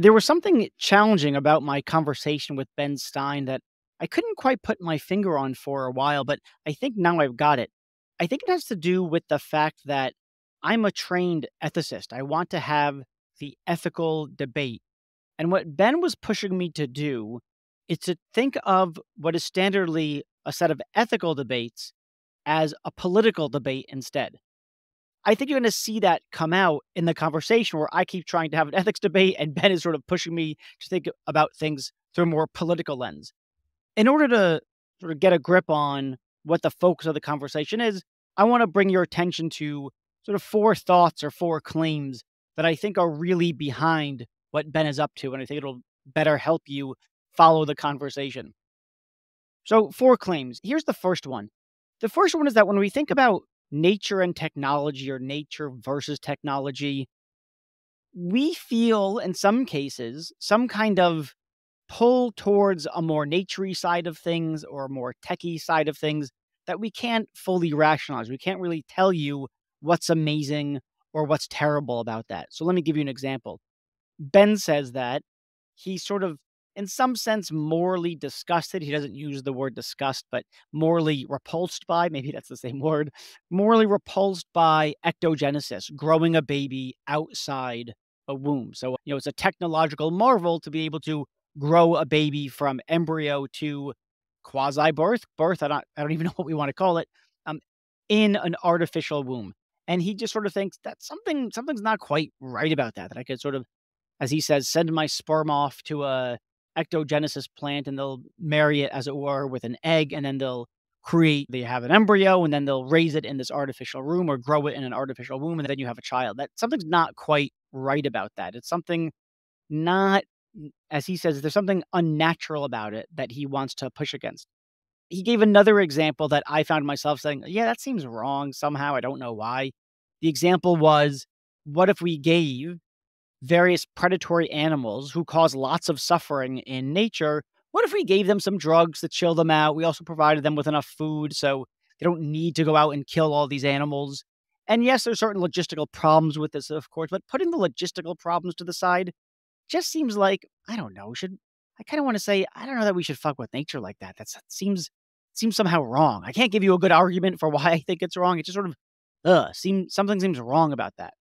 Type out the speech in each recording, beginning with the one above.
There was something challenging about my conversation with Ben Stein that I couldn't quite put my finger on for a while, but I think now I've got it. I think it has to do with the fact that I'm a trained ethicist. I want to have the ethical debate. And what Ben was pushing me to do is to think of what is standardly a set of ethical debates as a political debate instead. I think you're gonna see that come out in the conversation where I keep trying to have an ethics debate and Ben is sort of pushing me to think about things through a more political lens. In order to sort of get a grip on what the focus of the conversation is, I want to bring your attention to sort of four thoughts or four claims that I think are really behind what Ben is up to. And I think it'll better help you follow the conversation. So, four claims. Here's the first one. The first one is that when we think about nature and technology or nature versus technology, we feel in some cases some kind of pull towards a more naturey side of things or a more techie side of things that we can't fully rationalize. We can't really tell you what's amazing or what's terrible about that. So let me give you an example. Ben says that he's sort of, in some sense, morally disgusted. He doesn't use the word disgust, but morally repulsed by, maybe that's the same word, morally repulsed by ectogenesis, growing a baby outside a womb. So, it's a technological marvel to be able to grow a baby from embryo to quasi birth. I don't even know what we want to call it, um, in an artificial womb. And he just sort of thinks that something's not quite right about that. That I could sort of, as he says, send my sperm off to a ectogenesis plant and they'll marry it, as it were, with an egg, and then they have an embryo, and then they'll raise it in this artificial room or grow it in an artificial womb, and then you have a child. That something's not quite right about that. It's something not, as he says, there's something unnatural about it that he wants to push against. He gave another example that I found myself saying, yeah, that seems wrong somehow. I don't know why. The example was, what if we gave various predatory animals who cause lots of suffering in nature, what if we gave them some drugs to chill them out? We also provided them with enough food so they don't need to go out and kill all these animals. And yes, there's certain logistical problems with this, of course, but putting the logistical problems to the side just seems like, I don't know, I kind of want to say, I don't know that we should fuck with nature like that. That seems somehow wrong. I can't give you a good argument for why I think it's wrong. It just sort of, something seems wrong about that.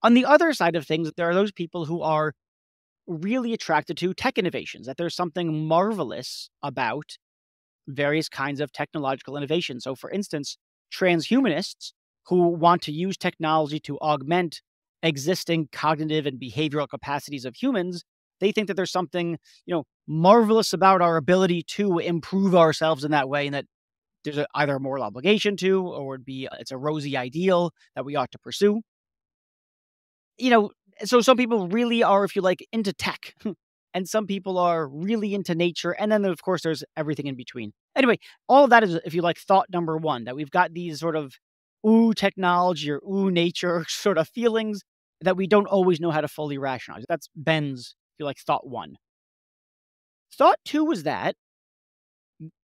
On the other side of things, there are those people who are really attracted to tech innovations, that there's something marvelous about various kinds of technological innovation. So, for instance, transhumanists who want to use technology to augment existing cognitive and behavioral capacities of humans, they think that there's something, marvelous about our ability to improve ourselves in that way, and that there's either a moral obligation to, or it's a rosy ideal that we ought to pursue. you know, so some people really are, if you like, into tech, and some people are really into nature. And then, of course, there's everything in between. Anyway, all of that is, if you like, thought number one, that we've got these sort of ooh technology or ooh nature sort of feelings that we don't always know how to fully rationalize. That's Ben's, if you like, thought one. Thought two is that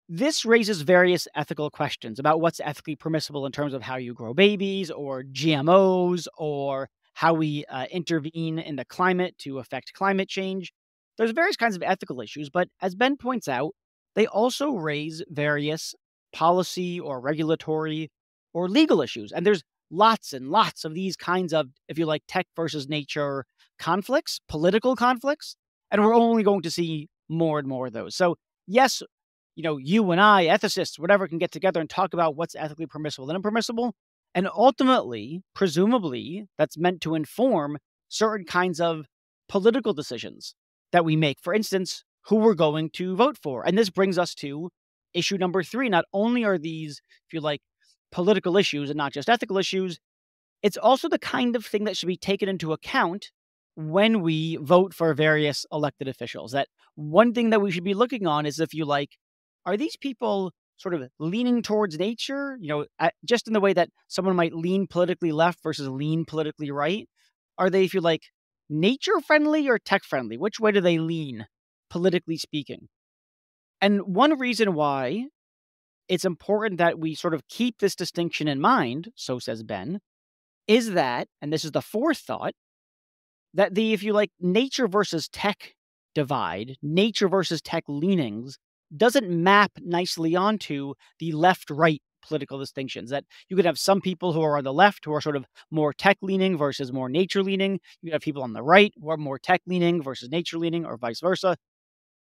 this raises various ethical questions about what's ethically permissible in terms of how you grow babies or GMOs or how we intervene in the climate to affect climate change. There's various kinds of ethical issues, but as Ben points out, they also raise various policy or regulatory or legal issues. And there's lots and lots of these kinds of, if you like, tech versus nature conflicts, political conflicts. And we're only going to see more and more of those. So, yes, you and I, ethicists, whatever, can get together and talk about what's ethically permissible and impermissible. And ultimately, presumably, that's meant to inform certain kinds of political decisions that we make. For instance, who we're going to vote for. And this brings us to issue number three. Not only are these, if you like, political issues and not just ethical issues, it's also the kind of thing that should be taken into account when we vote for various elected officials. That one thing that we should be looking on is, if you like, are these people sort of leaning towards nature, just in the way that someone might lean politically left versus lean politically right? Are they, if you like, nature friendly or tech friendly? Which way do they lean, politically speaking? And one reason why it's important that we sort of keep this distinction in mind, so says Ben, is that, and this is the fourth thought, that the, if you like, nature versus tech divide, nature versus tech leanings, doesn't map nicely onto the left-right political distinctions. That you could have some people who are on the left who are sort of more tech leaning versus more nature leaning. You could have people on the right who are more tech leaning versus nature leaning, or vice versa.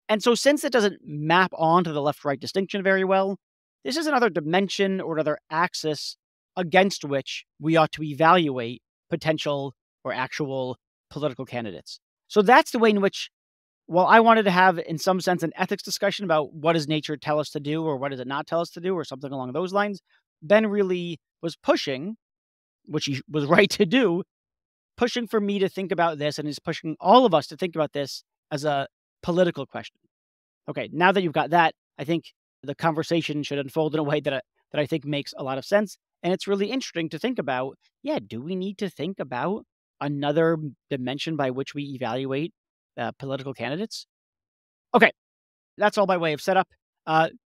And so, since it doesn't map onto the left-right distinction very well, this is another dimension or another axis against which we ought to evaluate potential or actual political candidates. So that's the way in which, while I wanted to have, in some sense, an ethics discussion about what does nature tell us to do or what does it not tell us to do or something along those lines, Ben really was pushing, which he was right to do, pushing for me to think about this, and is pushing all of us to think about this as a political question. Okay, now that you've got that, I think the conversation should unfold in a way that I think makes a lot of sense. And it's really interesting to think about, yeah, do we need to think about another dimension by which we evaluate political candidates? Okay, that's all by way of setup.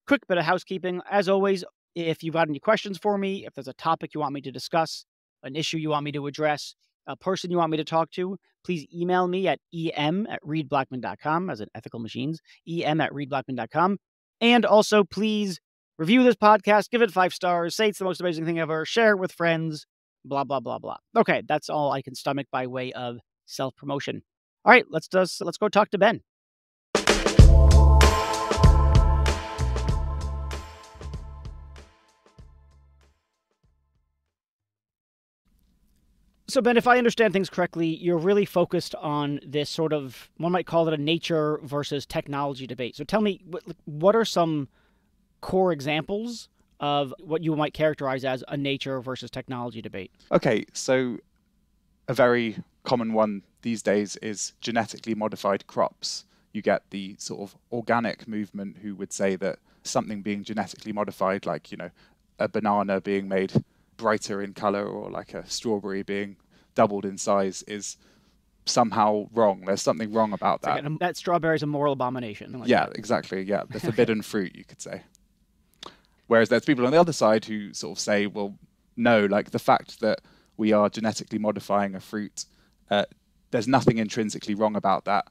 Quick bit of housekeeping. As always, if you've got any questions for me, if there's a topic you want me to discuss, an issue you want me to address, a person you want me to talk to, please email me at em@readblackman.com, as in ethical machines, em@readblackman.com. And also, please review this podcast, give it 5 stars, say it's the most amazing thing ever, share it with friends, blah, blah, blah, blah. Okay, that's all I can stomach by way of self-promotion. All right, let's go talk to Ben. So, Ben, if I understand things correctly, you're really focused on this sort of, one might call it a nature versus technology debate. So tell me, what are some core examples of what you might characterize as a nature versus technology debate? Okay, so a very common one these days is genetically modified crops. You get the sort of organic movement who would say that something being genetically modified, like, a banana being made brighter in color, or like a strawberry being doubled in size, is somehow wrong. There's something wrong about that. Like that strawberry is a moral abomination. Like yeah, that. Exactly. Yeah, the forbidden fruit, you could say. Whereas there's people on the other side who sort of say, well, no, like the fact that we are genetically modifying a fruit, there's nothing intrinsically wrong about that.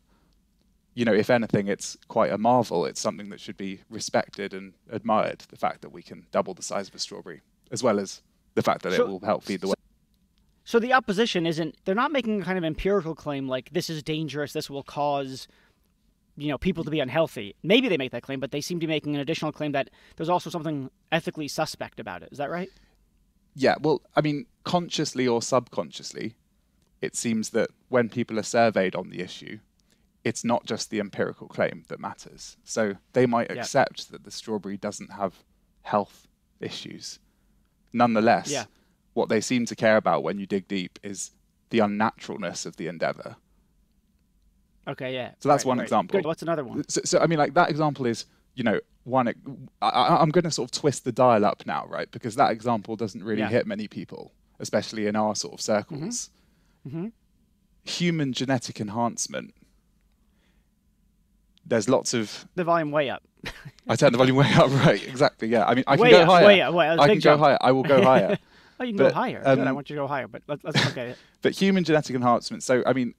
If anything, it's quite a marvel. It's something that should be respected and admired, the fact that we can double the size of a strawberry, as well as the fact that it will help feed the world. So the opposition isn't, they're not making a kind of empirical claim like this is dangerous, this will cause, people to be unhealthy. Maybe they make that claim, but they seem to be making an additional claim that there's also something ethically suspect about it. Is that right? Yeah, well, I mean, consciously or subconsciously, it seems that when people are surveyed on the issue, it's not just the empirical claim that matters. So they might accept that the strawberry doesn't have health issues. Nonetheless, what they seem to care about when you dig deep is the unnaturalness of the endeavor. Okay, yeah. So that's one example. Good. What's another one? So I mean, like that example is, one. I'm going to sort of twist the dial up now, right? Because that example doesn't really hit many people, especially in our sort of circles. Mm-hmm. Human genetic enhancement. There's lots of... The volume way up. I turned the volume way up, right, exactly, yeah. I mean, I can go higher. Way up, I can go higher. I will go higher. Oh, you can go higher. Good, I want you to go higher, but let's okay. But human genetic enhancement, so, I mean,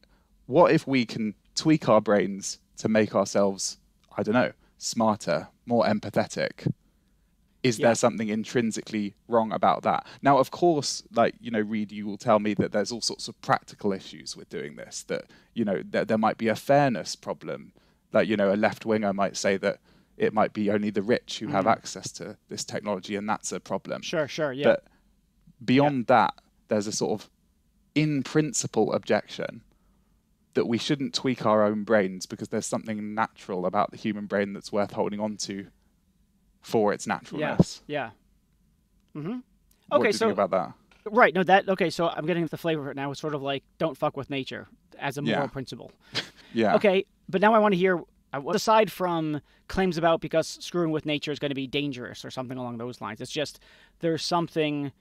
what if we can tweak our brains to make ourselves, I don't know, smarter, more empathetic? Is there something intrinsically wrong about that? Now, of course, like, Reid, you will tell me that there's all sorts of practical issues with doing this, that, that there might be a fairness problem. Like, a left-winger might say that it might be only the rich who have access to this technology, and that's a problem. Sure, yeah. But beyond that, there's a sort of in-principle objection that we shouldn't tweak our own brains because there's something natural about the human brain that's worth holding on to for its naturalness. Yeah. Mm-hmm. What do you think about that? Right, okay, so I'm getting the flavor of it now. It's sort of like, don't fuck with nature as a moral principle. Yeah. Okay, but now I want to hear, aside from claims about because screwing with nature is going to be dangerous or something along those lines, it's just there's something,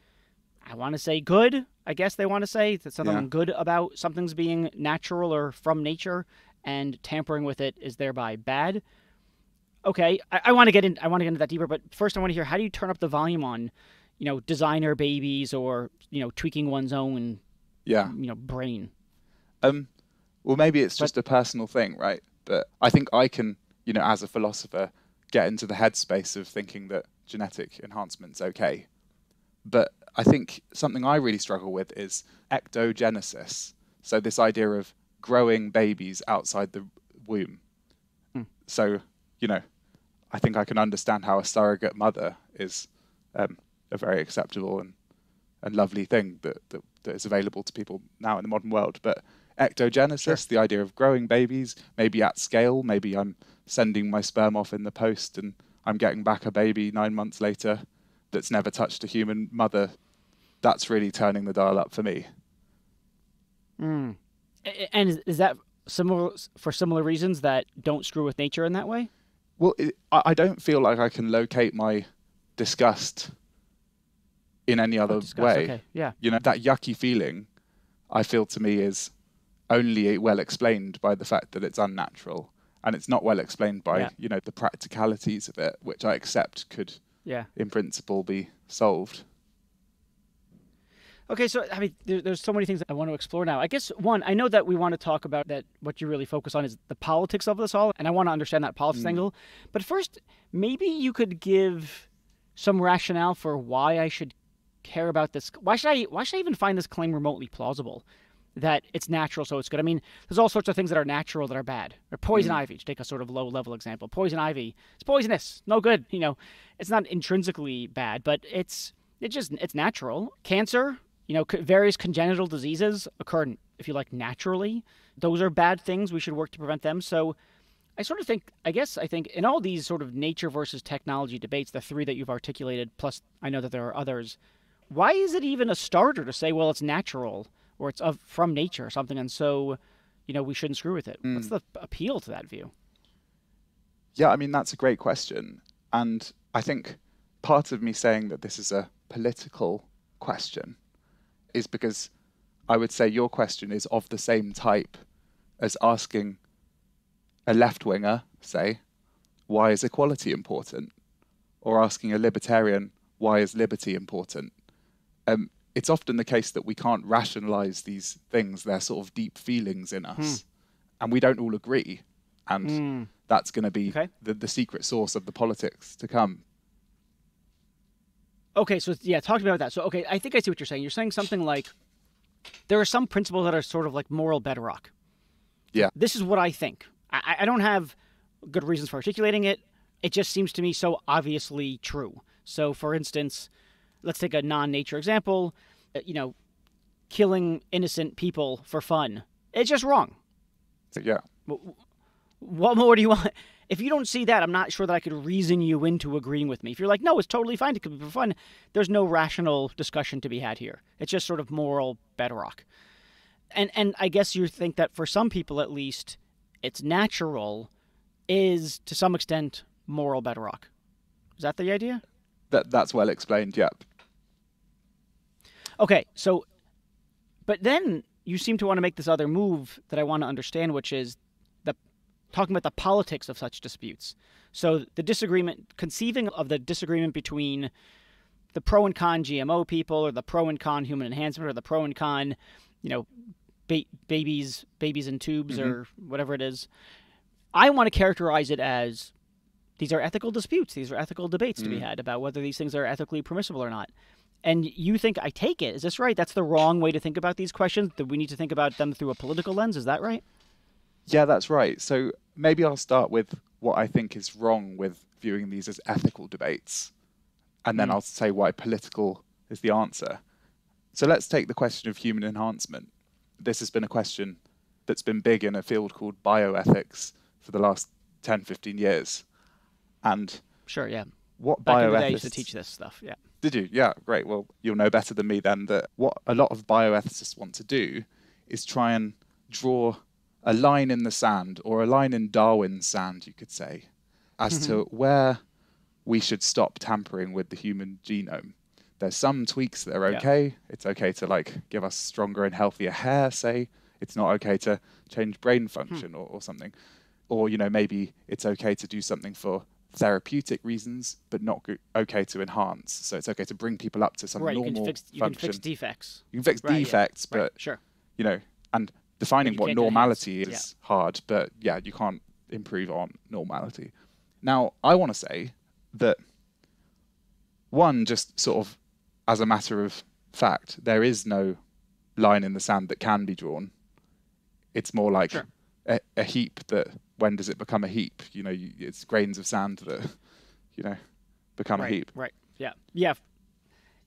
I want to say good, I guess they want to say, that something good about something's being natural or from nature, and tampering with it is thereby bad. Okay, I want to get into that deeper, but first I want to hear, how do you turn up the volume on, designer babies or, tweaking one's own, brain? Well, maybe it's But just a personal thing, right? But I think I can, as a philosopher, get into the headspace of thinking that genetic enhancement's okay. But I think something I really struggle with is ectogenesis. So this idea of growing babies outside the womb. hmm, So, you know, I think I can understand how a surrogate mother is a very acceptable and lovely thing that is available to people now in the modern world. But sure. ectogenesis, the idea of growing babies, maybe at scale, maybe I'm sending my sperm off in the post and I'm getting back a baby 9 months later that's never touched a human mother. That's really turning the dial up for me. Mm. And is that similar for similar reasons that don't screw with nature in that way? Well, I don't feel like I can locate my disgust in any Oh, other disgust. way. Okay. Yeah. That yucky feeling, I feel to me is only well explained by the fact that it's unnatural. And it's not well explained by, Yeah. the practicalities of it, which I accept could, Yeah. in principle, be solved. Okay, so I mean, there's so many things that I want to explore now. I guess one, I know that we want to talk about that. What you really focus on is the politics of this all, and I want to understand that politics Mm. angle. But first, maybe you could give some rationale for why I should care about this. Why should I even find this claim remotely plausible? That it's natural, so it's good. I mean, there's all sorts of things that are natural that are bad. Or poison Mm. ivy, to take a sort of low level example. Poison ivy, it's poisonous, no good. It's not intrinsically bad, but it's natural. Cancer, various congenital diseases occur, if you like, naturally. Those are bad things. We should work to prevent them. So I sort of think, I think in all these sort of nature versus technology debates, the three that you've articulated, plus I know that there are others, why is it even a starter to say, well, it's natural or it's from nature or something, and so, we shouldn't screw with it? What's Mm. the appeal to that view? Yeah, I mean, that's a great question. And I think part of me saying that this is a political question is because I would say your question is of the same type as asking a left winger, say, why is equality important? Or asking a libertarian, why is liberty important? It's often the case that we can't rationalize these things. They're sort of deep feelings in Hmm. us, and we don't all agree. And Hmm. that's going to be Okay. the secret sauce of the politics to come. Okay, so yeah, talk to me about that. So, okay, I think I see what you're saying. You're saying something like there are some principles that are sort of like moral bedrock. Yeah. This is what I think. I don't have good reasons for articulating it. It just seems to me so obviously true. So, for instance, let's take a non-nature example. Killing innocent people for fun. It's just wrong. So, yeah. What more do you want? If you don't see that, I'm not sure that I could reason you into agreeing with me. If you're like, no, it's totally fine, it could be for fun, there's no rational discussion to be had here. It's just sort of moral bedrock. And I guess you think that for some people at least, it's natural is to some extent moral bedrock. Is that the idea? That's well explained. Yeah. Okay, so, but then you seem to want to make this other move that I want to understand, which is talking about the politics of such disputes. So the disagreement, conceiving of the disagreement between the pro and con GMO people, or the pro and con human enhancement, or the pro and con, babies in tubes, Mm-hmm. or whatever it is. I want to characterize it as these are ethical disputes. These are ethical debates to be had about whether these things are ethically permissible or not. And you think, I take it, is this right? That's the wrong way to think about these questions, that we need to think about them through a political lens. Is that right? Yeah, that's right. So maybe I'll start with what I think is wrong with viewing these as ethical debates, and then Mm. I'll say why political is the answer. So let's take the question of human enhancement. This has been a question that's been big in a field called bioethics for the last 10, 15 years. And Sure, yeah. what Back in the day, I used to bioethicists... teach this stuff, yeah. Did you? Yeah, great. Well, you'll know better than me then that what a lot of bioethicists want to do is try and draw a line in the sand, or a line in Darwin's sand, you could say, as to where we should stop tampering with the human genome. There's some tweaks that are Yeah. okay. It's okay to give us stronger and healthier hair, say. It's not okay to change brain function or something. Or, maybe it's okay to do something for therapeutic reasons, but not okay to enhance. So it's okay to bring people up to some Right, normal you can function. fix defects. You can fix Right, yeah. defects, Right, but, sure. and Defining you what can't enhance. normality Yeah. is hard, but yeah, you can't improve on normality. Now, I want to say that one, just sort of as a matter of fact, there is no line in the sand that can be drawn. It's more like Sure. a heap that, when does it become a heap? It's grains of sand that, become a Right. heap. Right. Yeah. Yeah.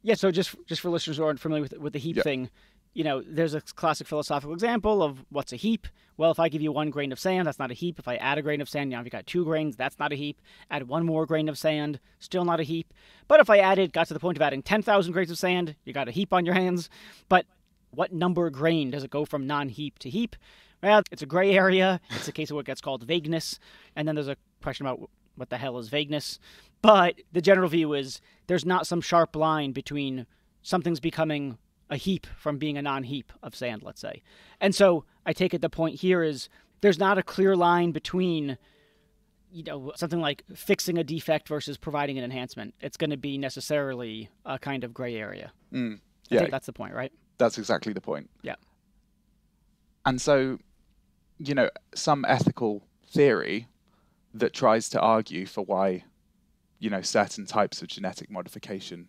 Yeah. So just for listeners who aren't familiar with the heap Yeah. thing, there's a classic philosophical example of what's a heap. Well, if I give you 1 grain of sand, that's not a heap. If I add a grain of sand, now if you got 2 grains, that's not a heap. Add 1 more grain of sand, still not a heap. But if I got to the point of adding 10,000 grains of sand, you got a heap on your hands. But what number of grain does it go from non-heap to heap? Well, it's a gray area. It's a case of what gets called vagueness. And then there's a question about what the hell is vagueness. But the general view is there's not some sharp line between something's becoming a heap from being a non-heap of sand, let's say. And so I take it the point here is there's not a clear line between, something like fixing a defect versus providing an enhancement. It's going to be necessarily a kind of gray area. I think that's the point, right? That's exactly the point. Yeah. And so, some ethical theory that tries to argue for why, certain types of genetic modification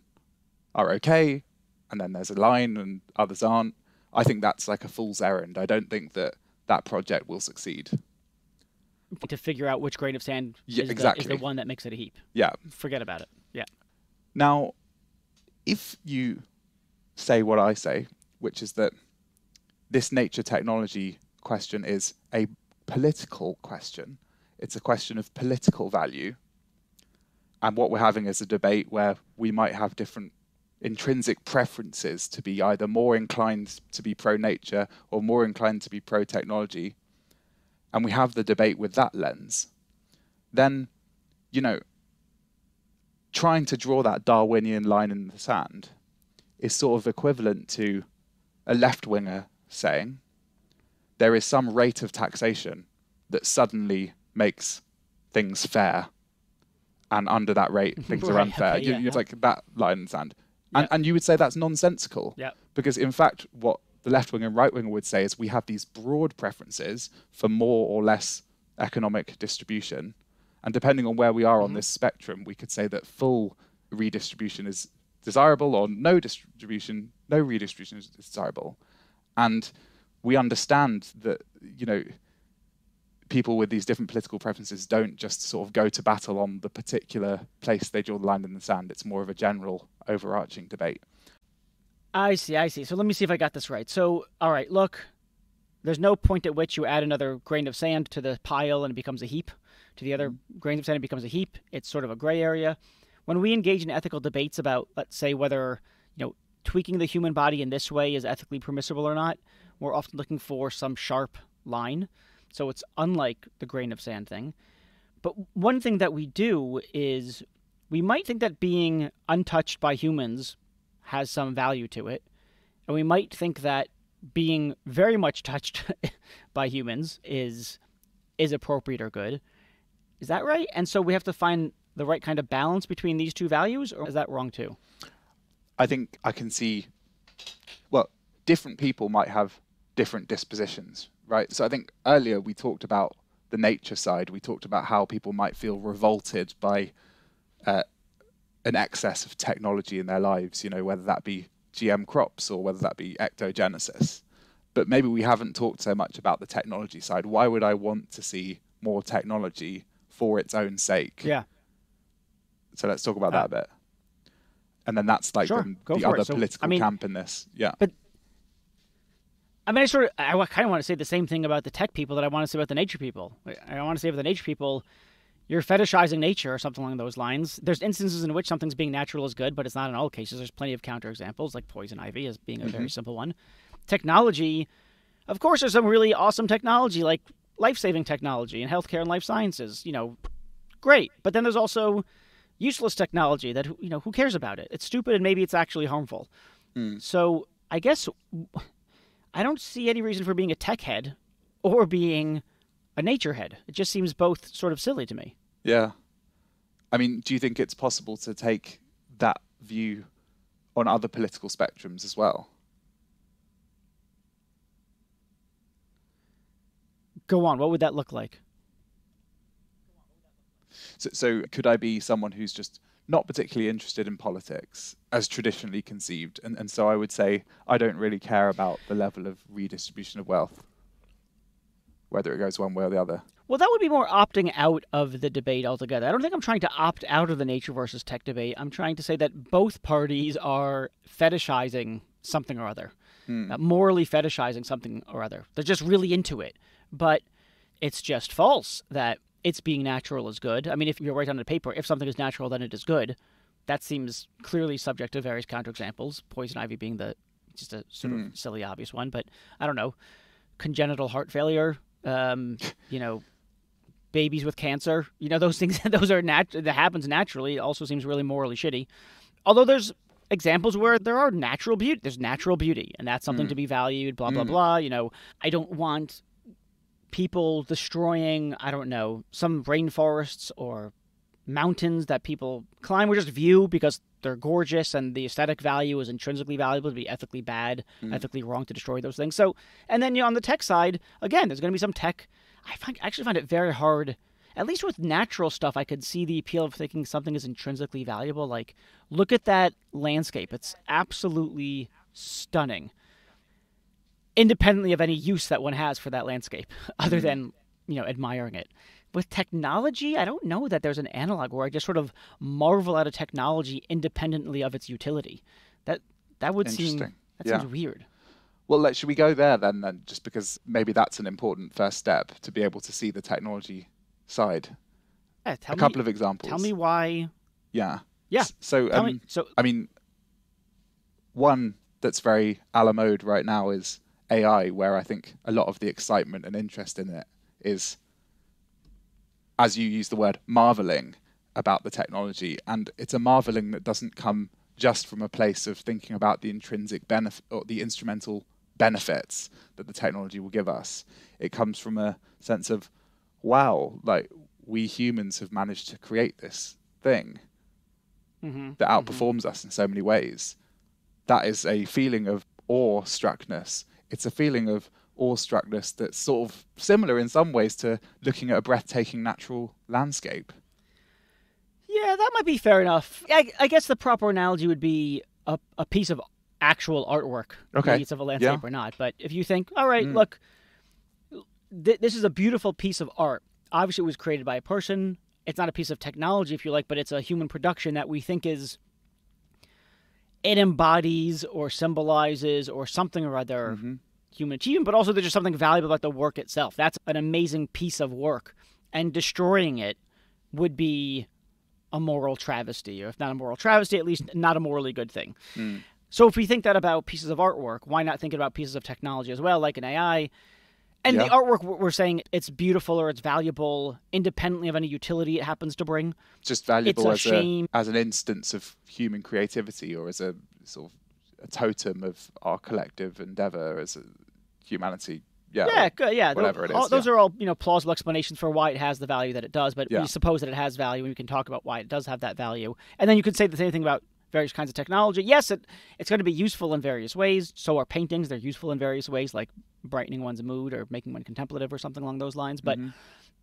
are okay, and then there's a line and others aren't. I think that's like a fool's errand. I don't think that project will succeed. To figure out which grain of sand is the one that makes it a heap. Yeah. Forget about it. Yeah. Now, if you say what I say, which is that this nature technology question is a political question, it's a question of political value, and what we're having is a debate where we might have different intrinsic preferences to be either more inclined to be pro-nature or more inclined to be pro-technology, and we have the debate with that lens, then, trying to draw that Darwinian line in the sand is sort of equivalent to a left-winger saying there is some rate of taxation that suddenly makes things fair, and under that rate things are unfair. Okay, yeah. It's like that line in the sand. And you would say that's nonsensical. Yeah. Because in fact, what the left wing and right wing would say is we have these broad preferences for more or less economic distribution. And depending on where we are on this spectrum, we could say that full redistribution is desirable, or no redistribution is desirable. And we understand that, people with these different political preferences don't just sort of go to battle on the particular place they draw the line in the sand. It's more of a general overarching debate. I see. So let me see if I got this right. So, all right, look, there's no point at which you add another grain of sand to the pile and it becomes a heap. To the other grains of sand, it becomes a heap. It's sort of a gray area. When we engage in ethical debates about, let's say, whether, tweaking the human body in this way is ethically permissible or not, we're often looking for some sharp line. So it's unlike the grain of sand thing. But one thing that we do is we might think that being untouched by humans has some value to it. And we might think that being very much touched by humans is appropriate or good. Is that right? And so we have to find the right kind of balance between these two values, or is that wrong too? I think I can see, different people might have different dispositions, right? So I think earlier we talked about the nature side. We talked about how people might feel revolted by an excess of technology in their lives, whether that be GM crops or whether that be ectogenesis. But maybe we haven't talked so much about the technology side. Why would I want to see more technology for its own sake? Yeah. So let's talk about that a bit. And then that's like Sure, the other political camp in this. Yeah. But I mean, I kind of want to say the same thing about the tech people that I want to say about the nature people. I want to say about the nature people, you're fetishizing nature or something along those lines. There's instances in which something's being natural is good, but it's not in all cases. There's plenty of counterexamples, like poison ivy as being a very simple one. Technology, of course, there's some really awesome technology, like life-saving technology in healthcare and life sciences. Great. But then there's also useless technology that, who cares about it? It's stupid and maybe it's actually harmful. So I guess I don't see any reason for being a tech head or being a nature head. It just seems both sort of silly to me. Yeah. I mean, do you think it's possible to take that view on other political spectrums as well? Go on. What would that look like? So could I be someone who's just not particularly interested in politics as traditionally conceived? And so I would say I don't really care about the level of redistribution of wealth, whether it goes one way or the other. Well, that would be more opting out of the debate altogether. I don't think I'm trying to opt out of the nature versus tech debate. I'm trying to say that both parties are fetishizing something or other, morally fetishizing something or other. They're just really into it. But it's just false that it's being natural is good. I mean, if you write on a paper, if something is natural, then it is good. That seems clearly subject to various counterexamples, poison ivy being just a sort of silly, obvious one. But I don't know, congenital heart failure, babies with cancer, those things, those are that happens naturally. It also seems really morally shitty. Although there's examples where there's natural beauty, and that's something to be valued, blah, blah, blah. I don't want people destroying, I don't know, some rainforests or mountains that people climb or just view because they're gorgeous and the aesthetic value is intrinsically valuable to be ethically bad, ethically wrong to destroy those things. So, and then on the tech side, again, there's going to be some tech. I actually find it very hard, at least with natural stuff, I could see the appeal of thinking something is intrinsically valuable. Like, look at that landscape. It's absolutely stunning, independently of any use that one has for that landscape, other than, admiring it. With technology, I don't know that there's an analog where I just sort of marvel at a technology independently of its utility. That would seem seems weird. Well, should we go there then, just because maybe that's an important first step to be able to see the technology side. Yeah, a couple of examples. Tell me why. Yeah. Yeah. So, I mean, one that's very a la mode right now is AI, where I think a lot of the excitement and interest in it is, as you use the word, marveling about the technology. And it's a marveling that doesn't come just from a place of thinking about the intrinsic benefit or the instrumental benefits that the technology will give us. It comes from a sense of, wow, like we humans have managed to create this thing that outperforms us in so many ways. That is a feeling of awestruckness. It's a feeling of awestruckness that's sort of similar in some ways to looking at a breathtaking natural landscape. Yeah, that might be fair enough. I guess the proper analogy would be a piece of actual artwork. Okay. Maybe it's of a landscape or not. But if you think, all right, look, this is a beautiful piece of art. Obviously, it was created by a person. It's not a piece of technology, if you like, but it's a human production that we think it embodies or symbolizes or something or other human achievement, but also there's just something valuable about the work itself. That's an amazing piece of work. And destroying it would be a moral travesty, or if not a moral travesty, at least not a morally good thing. So if we think that about pieces of artwork, why not think about pieces of technology as well, like an AI? And the artwork, we're saying it's beautiful or it's valuable independently of any utility it happens to bring. Just valuable It's a shame. As an instance of human creativity, or as a sort of a totem of our collective endeavor as a humanity. Yeah, good. Yeah, whatever it is. Those are all plausible explanations for why it has the value that it does. But we suppose that it has value, and we can talk about why it does have that value. And then you could say the same thing about various kinds of technology. Yes, it's going to be useful in various ways. So are paintings. They're useful in various ways, like brightening one's mood or making one contemplative or something along those lines. But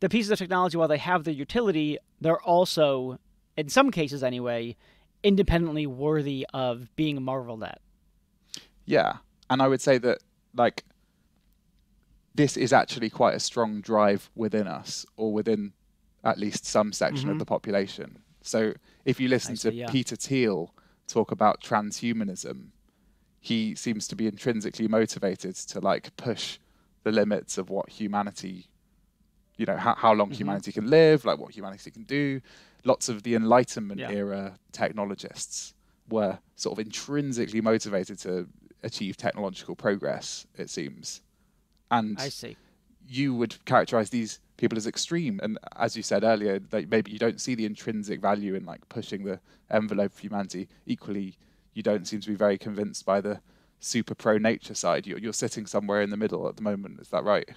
the pieces of technology, while they have their utility, they're also, in some cases anyway, independently worthy of being marveled at. Yeah. And I would say that, like, this is actually quite a strong drive within us, or within at least some section of the population. So if you listen to Peter Thiel talk about transhumanism, he seems to be intrinsically motivated to like push the limits of what humanity, how long humanity can live, like what humanity can do. Lots of the Enlightenment era technologists were sort of intrinsically motivated to achieve technological progress, it seems. And I see. You would characterize these people as extreme. And as you said earlier, like maybe you don't see the intrinsic value in like pushing the envelope of humanity. Equally, you don't seem to be very convinced by the super pro nature side. You're sitting somewhere in the middle at the moment. Is that right?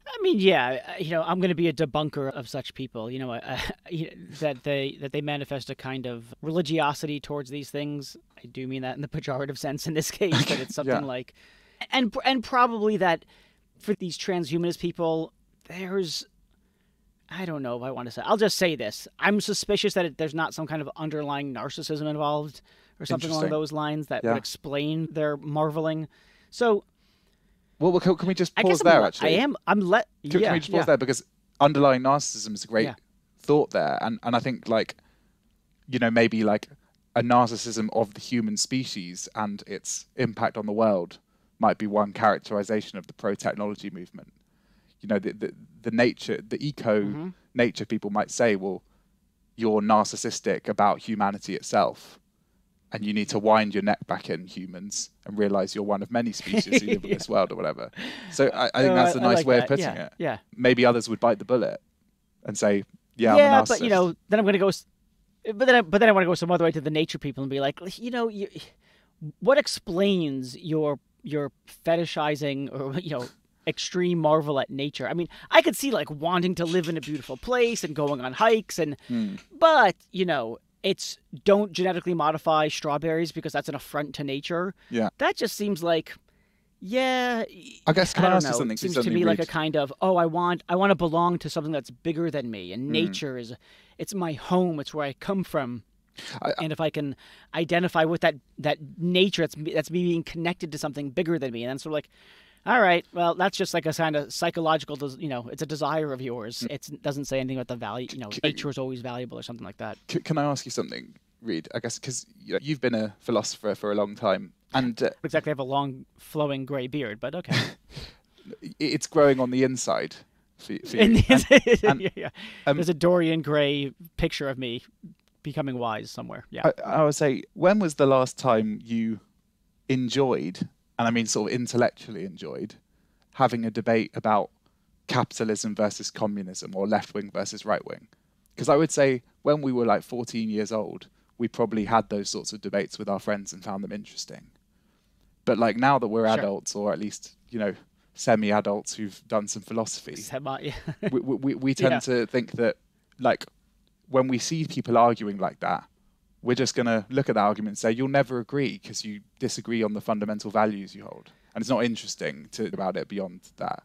I mean, yeah, I'm going to be a debunker of such people, that they manifest a kind of religiosity towards these things. I do mean that in the pejorative sense in this case, but it's something like, and probably that for these transhumanist people, I don't know if I want to say. I'll just say this. I'm suspicious that there's not some kind of underlying narcissism involved or something along those lines that would explain their marveling. So, well, can we just pause there, actually? Can we just pause there? Because underlying narcissism is a great thought there. And I think, like, you know, maybe like a narcissism of the human species and its impact on the world might be one characterization of the pro-technology movement. You know, the nature, the eco-nature people might say, well, you're narcissistic about humanity itself, and you need to wind your neck back in, humans, and realize you're one of many species who live in this world or whatever. So I think that's a nice way of putting it. Yeah. Maybe others would bite the bullet and say, I'm a narcissist. But, you know, then I'm going to go... But then I want to go some other way to the nature people and be like, you know, what explains your fetishizing or, you know, extreme marvel at nature? I mean, I could see like wanting to live in a beautiful place and going on hikes but, you know, it's don't genetically modify strawberries because that's an affront to nature. Yeah. That just seems like, I guess, can I ask you something? It seems to me like a kind of, I want to belong to something that's bigger than me, and nature it's my home, it's where I come from. And if I can identify with that nature, that's me being connected to something bigger than me, and then sort of like, all right, well, that's just like a kind of psychological, you know, it's a desire of yours. It doesn't say anything about the value, you know, nature is always valuable or something like that. Can I ask you something, Reid? I guess because you've been a philosopher for a long time. And exactly, I have a long, flowing grey beard, but okay. It's growing on the inside for you. There's a Dorian Gray picture of me becoming wise somewhere. Yeah. I would say, when was the last time you enjoyed, and I mean sort of intellectually enjoyed, having a debate about capitalism versus communism or left-wing versus right-wing? Because I would say when we were like 14 years old, we probably had those sorts of debates with our friends and found them interesting. But like now that we're adults, or at least, you know, semi-adults who've done some philosophy, we tend to think that, like, when we see people arguing like that, we're just going to look at the argument and say, you'll never agree because you disagree on the fundamental values you hold. And it's not interesting to about it beyond that.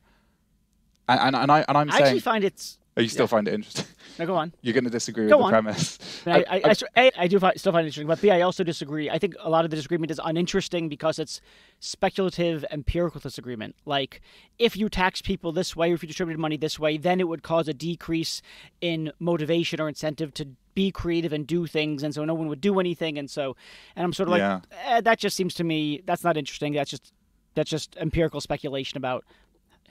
And I'm saying... I actually find it's... Oh, you still find it interesting? No, go on. You're going to disagree with the premise. I do still find it interesting, but B, I also disagree. I think a lot of the disagreement is uninteresting because it's speculative, empirical disagreement. Like, if you tax people this way, or if you distribute money this way, then it would cause a decrease in motivation or incentive to be creative and do things, and so no one would do anything. And I'm sort of like, that just seems to me, that's not interesting. That's just empirical speculation about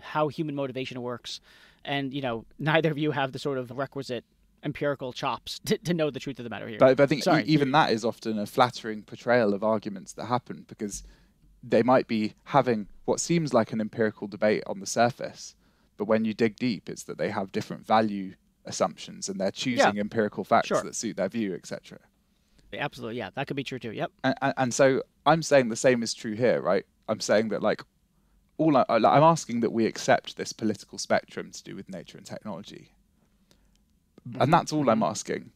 how human motivation works. And, you know, neither of you have the sort of requisite empirical chops to know the truth of the matter here. But I think even that is often a flattering portrayal of arguments that happen, because they might be having what seems like an empirical debate on the surface, but when you dig deep, it's that they have different value assumptions and they're choosing empirical facts that suit their view, etc. Absolutely, yeah, that could be true too. Yep. And so I'm saying the same is true here, right? I'm saying that, like, I'm asking that we accept this political spectrum to do with nature and technology. And that's all I'm asking.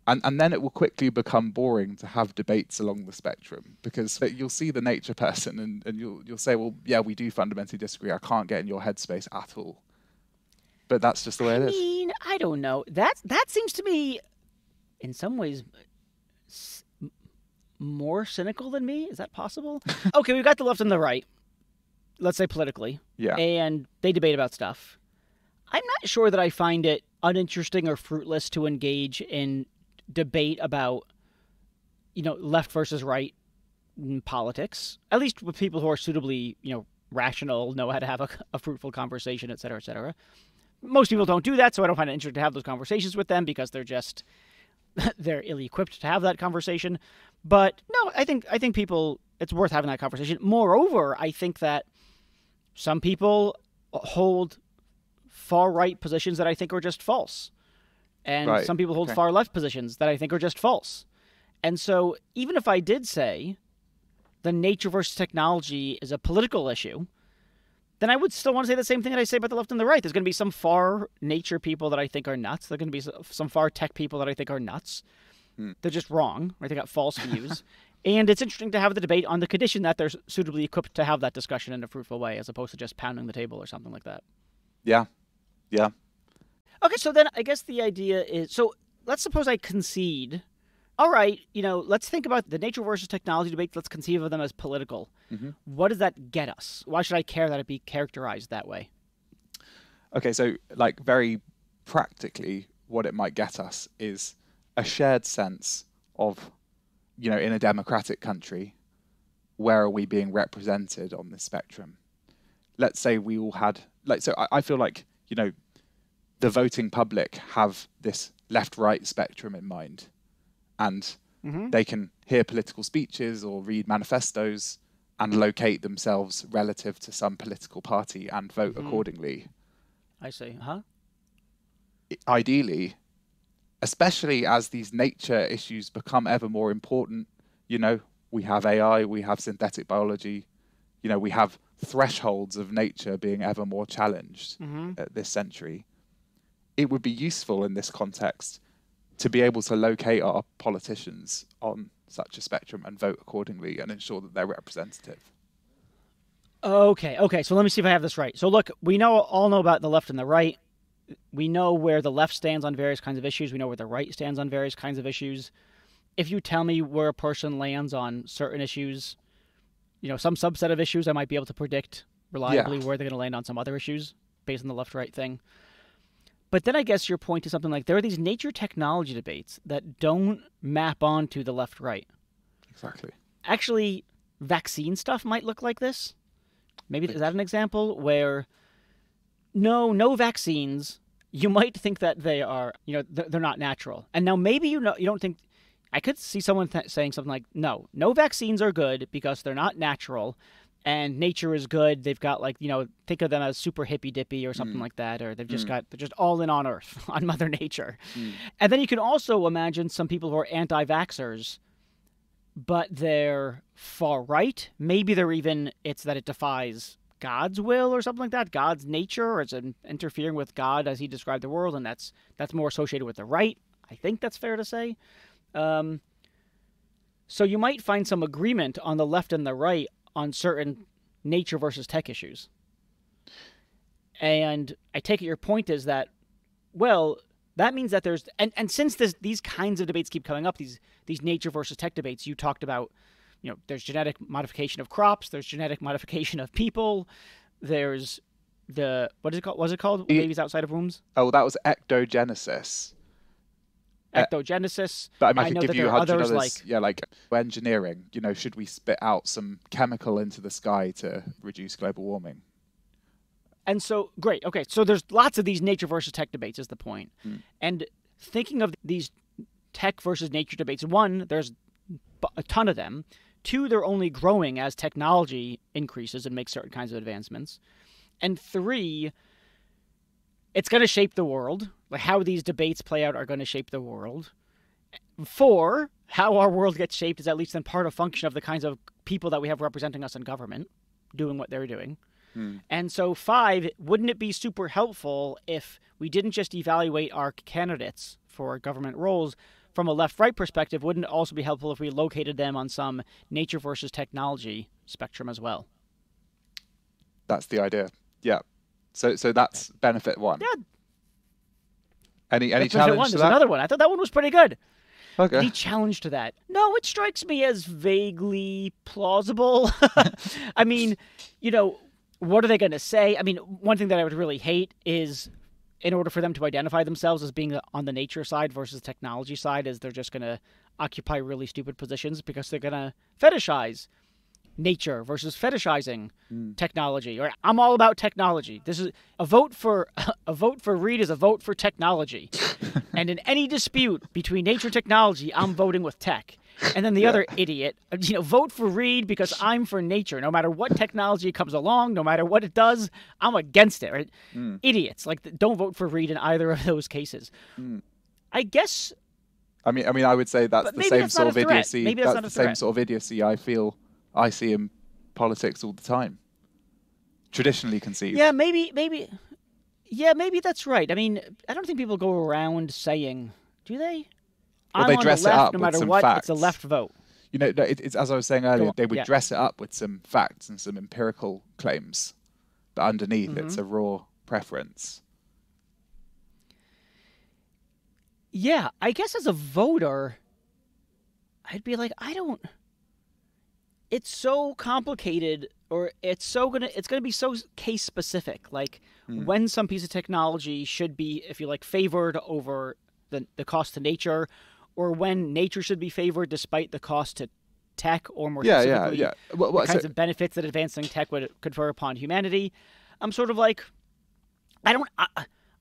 And then it will quickly become boring to have debates along the spectrum, because you'll see the nature person and you'll say, well, yeah, we do fundamentally disagree. I can't get in your headspace at all. But that's just the way it is. I mean, I don't know. That seems to me, in some ways, more cynical than me. Is that possible? Okay, we've got the left and the right. Let's say politically, and they debate about stuff. I'm not sure that I find it uninteresting or fruitless to engage in debate about, you know, left versus right in politics, at least with people who are suitably, you know, rational, know how to have a fruitful conversation, et cetera, et cetera. Most people don't do that, so I don't find it interesting to have those conversations with them because they're ill-equipped to have that conversation. But no, I think people, it's worth having that conversation. Moreover, I think that some people hold far-right positions that I think are just false. And some people hold far-left positions that I think are just false. And so even if I did say the nature versus technology is a political issue, then I would still want to say the same thing that I say about the left and the right. There's going to be some far nature people that I think are nuts. There's going to be some far tech people that I think are nuts. They're just wrong, right? They got false views. And it's interesting to have the debate on the condition that they're suitably equipped to have that discussion in a fruitful way, as opposed to just pounding the table or something like that. Yeah. Yeah. Okay, so then I guess the idea is, so let's suppose I concede. All right, let's think about the nature versus technology debate. Let's conceive of them as political. What does that get us? Why should I care that it be characterized that way? Okay, so like very practically, what it might get us is a shared sense of, in a democratic country, where are we being represented on this spectrum? Let's say we all had, so I feel like, the voting public have this left-right spectrum in mind, and they can hear political speeches or read manifestos and locate themselves relative to some political party and vote accordingly. I see. Ideally, especially as these nature issues become ever more important, we have AI, we have synthetic biology, we have thresholds of nature being ever more challenged at this century. It would be useful in this context to be able to locate our politicians on such a spectrum and vote accordingly and ensure that they're representative. Okay. So let me see if I have this right. So look, we all know about the left and the right. We know where the left stands on various kinds of issues. We know where the right stands on various kinds of issues. If you tell me where a person lands on certain issues, some subset of issues, I might be able to predict reliably where they're going to land on some other issues based on the left-right thing. But then I guess your point is something like there are these nature technology debates that don't map onto the left-right. Exactly. Actually, vaccine stuff might look like this. Maybe is that an example where no vaccines, you might think that they are, they're not natural. And now maybe you don't think, I could see someone saying something like, no vaccines are good because they're not natural and nature is good. They've got think of them as super hippy dippy or something like that, or they're just all in on Earth, on Mother Nature. And then you can also imagine some people who are anti-vaxxers, but they're far right. Maybe it's that it defies God's will or something like that, God's nature, or it's interfering with God as he described the world, and that's more associated with the right. I think that's fair to say. So you might find some agreement on the left and the right on certain nature versus tech issues. And I take it your point is that, well, that means that there's, and since these kinds of debates keep coming up, these nature versus tech debates, you talked about, there's genetic modification of crops, there's genetic modification of people, there's what is it called? What's it called? Babies outside of wombs? Oh, that was ectogenesis. Ectogenesis. But I could give you 100 others, like engineering. Should we spit out some chemical into the sky to reduce global warming? And so, great. Okay, so there's lots of these nature versus tech debates is the point. And thinking of these tech versus nature debates, one, there's a ton of them. Two, they're only growing as technology increases and makes certain kinds of advancements. And three, it's going to shape the world. Like how these debates play out are going to shape the world. Four, how our world gets shaped is at least in part a function of the kinds of people that we have representing us in government, doing what they're doing. And so five, wouldn't it be super helpful if we didn't just evaluate our candidates for government roles from a left-right perspective? Wouldn't it also be helpful if we located them on some nature versus technology spectrum as well? That's the idea. Yeah. So that's benefit one. Yeah. Any challenge to There's that? another one. I thought that one was pretty good. Okay. Any challenge to that? No, it strikes me as vaguely plausible. I mean, what are they going to say? I mean, one thing that I would really hate is, in order for them to identify themselves as being on the nature side versus technology side, is they're just going to occupy really stupid positions because they're going to fetishize nature versus fetishizing technology. Or I'm all about technology. This is a vote for Reed is a vote for technology. And in any dispute between nature and technology, I'm voting with tech. And then the other idiot, vote for Reed because I'm for nature. No matter what technology comes along, no matter what it does, I'm against it. Right? Idiots. Don't vote for Reed in either of those cases. I guess. I mean, I would say that's the same sort of idiocy. Maybe that's not the same sort of idiocy I feel I see in politics all the time. Traditionally conceived. Yeah, maybe that's right. I mean, I don't think people go around saying, do they? Well, I'm they on dress the it left, up no with matter some what, facts. it's a left vote. It's as I was saying Go earlier, on. they would Yeah. dress it up with some facts and some empirical claims, but underneath Hmm. it's a raw preference. Yeah, I guess as a voter, I'd be like, I don't. It's so complicated, or it's gonna be so case specific. Like Mm, when some piece of technology should be, if you like, favored over the cost to nature, or when nature should be favored despite the cost to tech, or more yeah, yeah, specifically, yeah. the So kinds of benefits that advancing tech would confer upon humanity. I'm sort of like, I don't.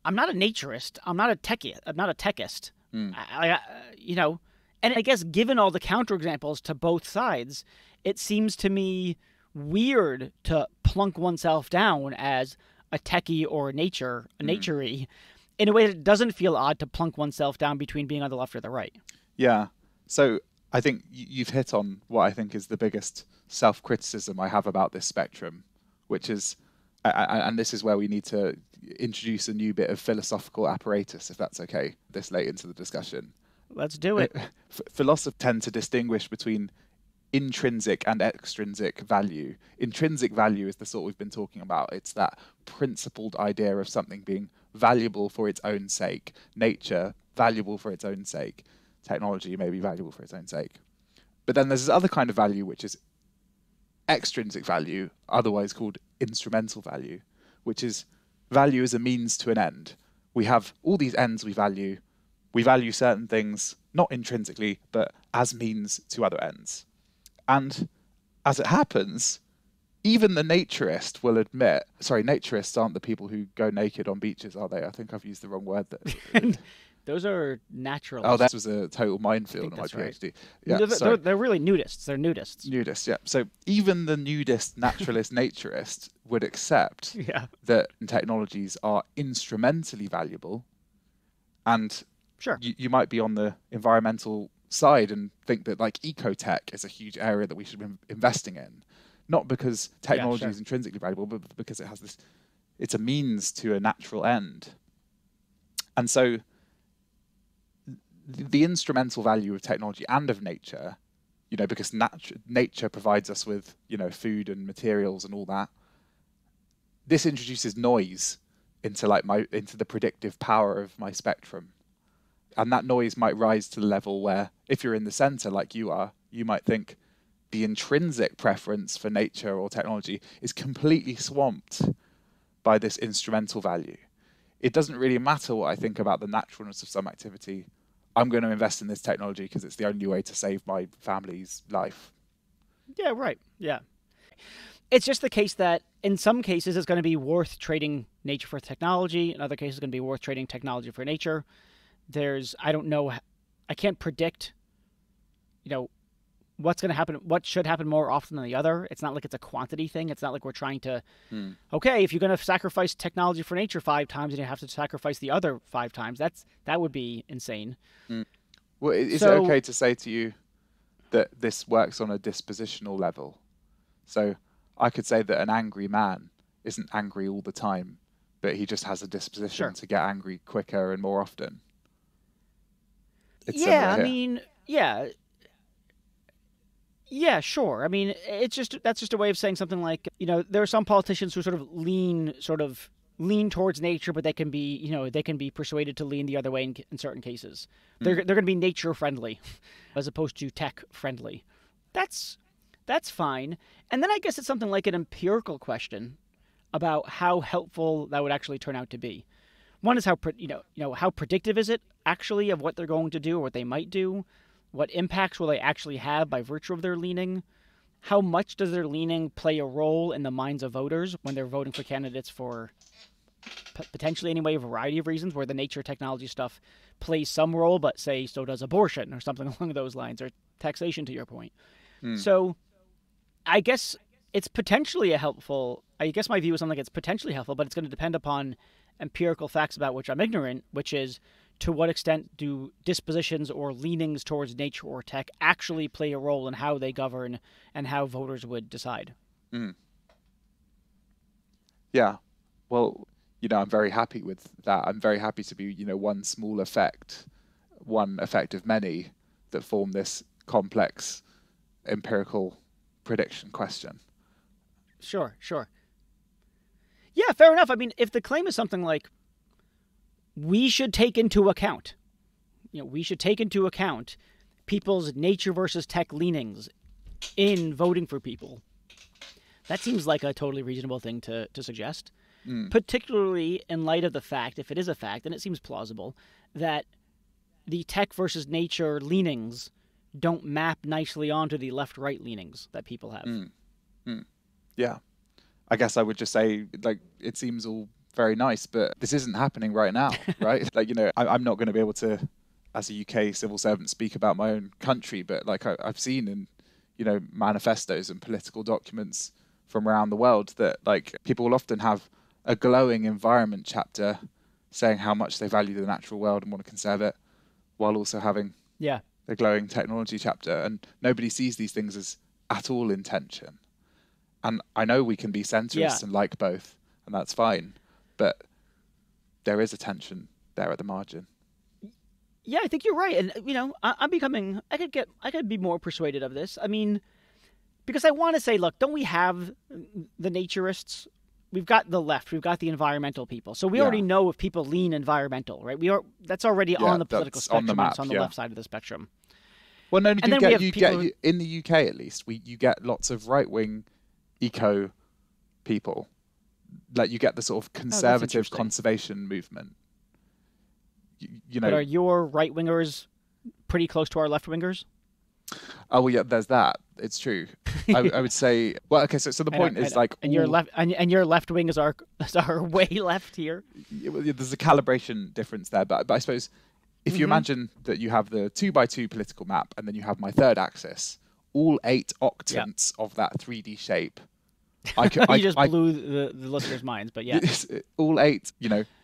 I'm not a naturist. I'm not a techie. I'm not a techist. mm, I, you know, and I guess given all the counterexamples to both sides, it seems to me weird to plunk oneself down as a techie or a mm. naturey, in a way that doesn't feel odd to plunk oneself down between being on the left or the right. Yeah. So I think you've hit on what I think is the biggest self-criticism I have about this spectrum, which is, and this is where we need to introduce a new bit of philosophical apparatus, if that's okay, this late into the discussion. Let's do it. Philosophers tend to distinguish between intrinsic and extrinsic value. Intrinsic value is the sort we've been talking about. It's that principled idea of something being valuable for its own sake. Nature, valuable for its own sake. Technology may be valuable for its own sake. But then there's this other kind of value, which is extrinsic value, otherwise called instrumental value, which is value as a means to an end. We have all these ends we value. We value certain things, not intrinsically, but as means to other ends. And as it happens, even the naturist will admit, sorry, naturists aren't the people who go naked on beaches, are they? I think I've used the wrong word there. Those are Oh, naturalists. that was a total I minefield think on my that's right. PhD. Yeah, sorry. They're really nudists. They're nudists. Nudists, yeah. So even the nudist naturalist naturist would accept Yeah. that technologies are instrumentally valuable, and Sure. you might be on the environmental side and think that like ecotech is a huge area that we should be investing in, not because Yeah. technology Sure. is intrinsically valuable, but because it's a means to a natural end. And so the instrumental value of technology and of nature, because nature provides us with, food and materials and all that. This introduces noise into into the predictive power of my spectrum. And that noise might rise to the level where if you're in the center like you are, you might think the intrinsic preference for nature or technology is completely swamped by this instrumental value. It doesn't really matter what I think about the naturalness of some activity. I'm going to invest in this technology because it's the only way to save my family's life. Yeah. Right. Yeah. It's just the case that in some cases it's going to be worth trading nature for technology. In other cases, it's going to be worth trading technology for nature. I don't know, I can't predict, you know, what's going to happen, what should happen more often than the other. It's not like it's a quantity thing. It's not like we're trying to, Hmm. okay, if you're going to sacrifice technology for nature 5 times and you have to sacrifice the other 5 times, that would be insane. Hmm. Well, is it So, okay to say to you that this works on a dispositional level? So I could say that an angry man isn't angry all the time, but he just has a disposition sure. to get angry quicker and more often. It's Yeah, similar I here. mean, yeah, yeah, sure. I mean, that's just a way of saying something like, there are some politicians who sort of lean towards nature, but they can be persuaded to lean the other way in certain cases. They're Hmm. they're going to be nature friendly as opposed to tech friendly. That's that's fine. And then I guess it's something like an empirical question about how helpful that would actually turn out to be. One is how predictive is it actually of what they're going to do or what they might do? What impacts will they actually have by virtue of their leaning? How much does their leaning play a role in the minds of voters when they're voting for candidates for potentially anyway a variety of reasons, where the nature technology stuff plays some role, but say so does abortion or something along those lines, or taxation to your point. Hmm. So I guess it's potentially a helpful. I guess my view is something like it's potentially helpful, but it's going to depend upon empirical facts about which I'm ignorant, which is to what extent do dispositions or leanings towards nature or tech actually play a role in how they govern and how voters would decide. Hmm. Yeah. Well, I'm very happy with that. I'm very happy to be, one effect of many that form this complex empirical prediction question. Sure, sure. Yeah, fair enough. I mean, if the claim is something like, we should take into account, we should take into account people's nature versus tech leanings in voting for people. That seems like a totally reasonable thing to suggest, particularly in light of the fact, if it is a fact, and it seems plausible, that the tech versus nature leanings don't map nicely onto the left-right leanings that people have. Yeah. I guess I would just say, like, it seems all very nice, but this isn't happening right now, right? Like, I'm not going to be able to, as a UK civil servant, speak about my own country, but like I've seen in, manifestos and political documents from around the world that like people will often have a glowing environment chapter saying how much they value the natural world and want to conserve it, while also having a glowing technology chapter, and nobody sees these things as at all in tension. And I know we can be centrists and like both, and that's fine, but there is a tension there at the margin. Yeah, I think you're right, and I could be more persuaded of this. I mean, because I want to say, look, don't we have the naturists? We've got the left, we've got the environmental people. So we already know if people lean environmental, right? That's already on the political spectrum. On the map, it's on the left side of the spectrum. Well, no, you get in the UK at least. You get lots of right-wing eco people. Like you get the sort of conservative conservation movement. But are your right-wingers pretty close to our left-wingers? Oh well, yeah. There's that. It's true. I would say. Well, okay. So the point is like, and your left wing is our way left here. There's a calibration difference there, but I suppose if you imagine that you have the 2x2 political map, and then you have my third axis, all 8 octants of that 3D shape. You just blew the listeners' minds, but yeah, all 8,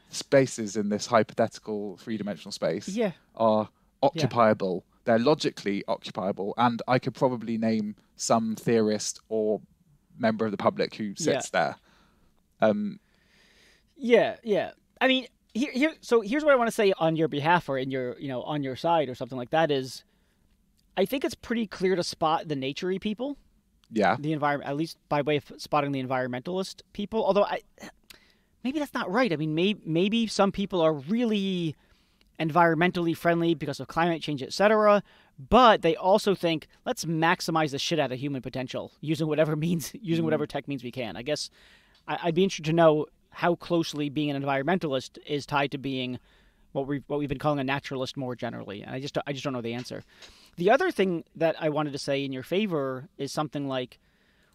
spaces in this hypothetical 3-dimensional space are occupiable. Yeah. They're logically occupiable, and I could probably name some theorist or member of the public who sits there. Yeah. I mean, here's what I want to say on your behalf, or in your, on your side, or something like that. Is I think it's pretty clear to spot the nature-y people. Yeah. The environment, at least by way of spotting the environmentalist people. Although maybe that's not right. I mean, maybe some people are really environmentally friendly because of climate change, etc. But they also think, let's maximize the shit out of human potential using whatever tech means we can. I guess I'd be interested to know how closely being an environmentalist is tied to being what we've been calling a naturalist more generally. And I just don't know the answer. The other thing that I wanted to say in your favor is something like,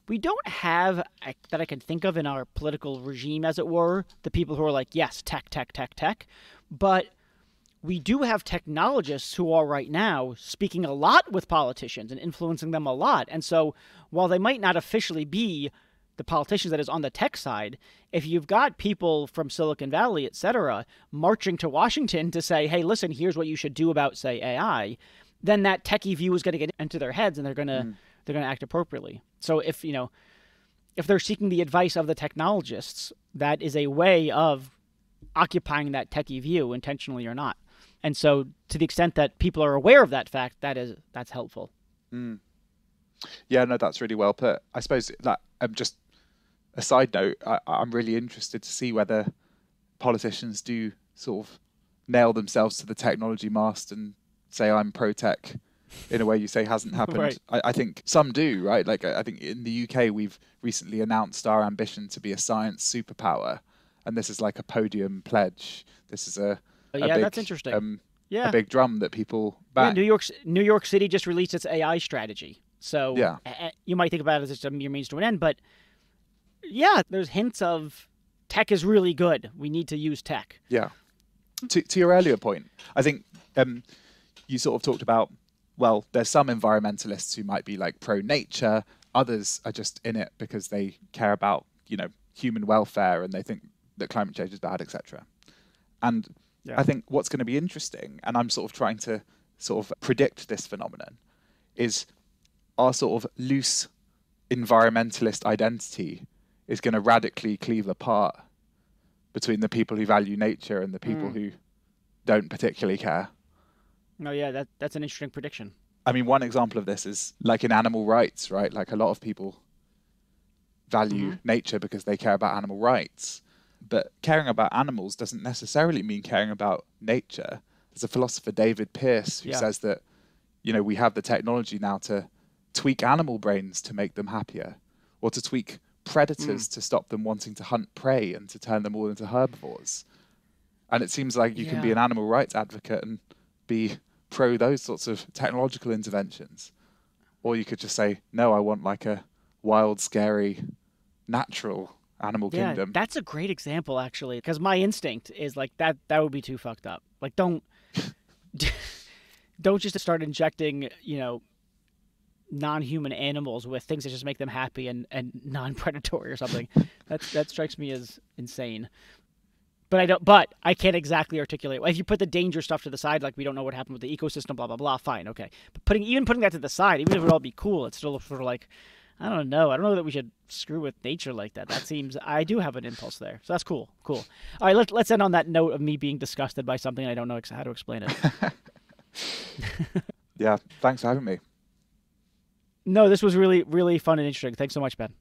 we don't have, that I can think of in our political regime, as it were, the people who are like, yes, tech, but we do have technologists who are right now speaking a lot with politicians and influencing them a lot. And so while they might not officially be the politicians that is on the tech side, if you've got people from Silicon Valley, et cetera, marching to Washington to say, hey, listen, here's what you should do about, say, AI, then that techie view is going to get into their heads, and they're going to act appropriately. So if they're seeking the advice of the technologists, that is a way of occupying that techie view, intentionally or not. And so to the extent that people are aware of that fact, that's helpful. Yeah, no, that's really well put. I suppose that just a side note, I'm really interested to see whether politicians do sort of nail themselves to the technology mast and say, I'm pro-tech in a way you say hasn't happened. Right. I think some do, right? Like, I think in the UK, we've recently announced our ambition to be a science superpower. And this is like a podium pledge. This is a big, that's interesting. A big drum that people back. Yeah, New York City just released its AI strategy. So you might think about it as just a mere means to an end, but yeah, there's hints of tech is really good. We need to use tech. Yeah. To your earlier point, I think you sort of talked about, well, there's some environmentalists who might be like pro-nature. Others are just in it because they care about, human welfare, and they think that climate change is bad, etc. And I think what's going to be interesting, and I'm sort of trying to sort of predict this phenomenon, is our sort of loose environmentalist identity is going to radically cleave apart between the people who value nature and the people who don't particularly care. Oh yeah, that's an interesting prediction. I mean, one example of this is like in animal rights, right? Like a lot of people value Hmm. nature because they care about animal rights. But caring about animals doesn't necessarily mean caring about nature. There's a philosopher, David Pearce, who Yeah. says that, we have the technology now to tweak animal brains to make them happier, or to tweak Mm. predators to stop them wanting to hunt prey and to turn them all into herbivores. And it seems like you can be Yeah. an animal rights advocate and be pro those sorts of technological interventions. Or you could just say, no, I want like a wild, scary, natural animal Yeah, kingdom. that's a great example actually, because my instinct is like that would be too fucked up. Like don't just start injecting, non-human animals with things that just make them happy and non-predatory or something. That strikes me as insane. But I can't exactly articulate. If you put the danger stuff to the side, like we don't know what happened with the ecosystem, blah blah blah, fine, okay. But putting that to the side, even if it would all be cool, it's still sort of like, I don't know. I don't know that we should screw with nature like that. That seems, I do have an impulse there, so that's cool. Cool. All right, let's end on that note of me being disgusted by something I don't know how to explain it. Yeah, thanks for having me. No, this was really really fun and interesting. Thanks so much, Ben.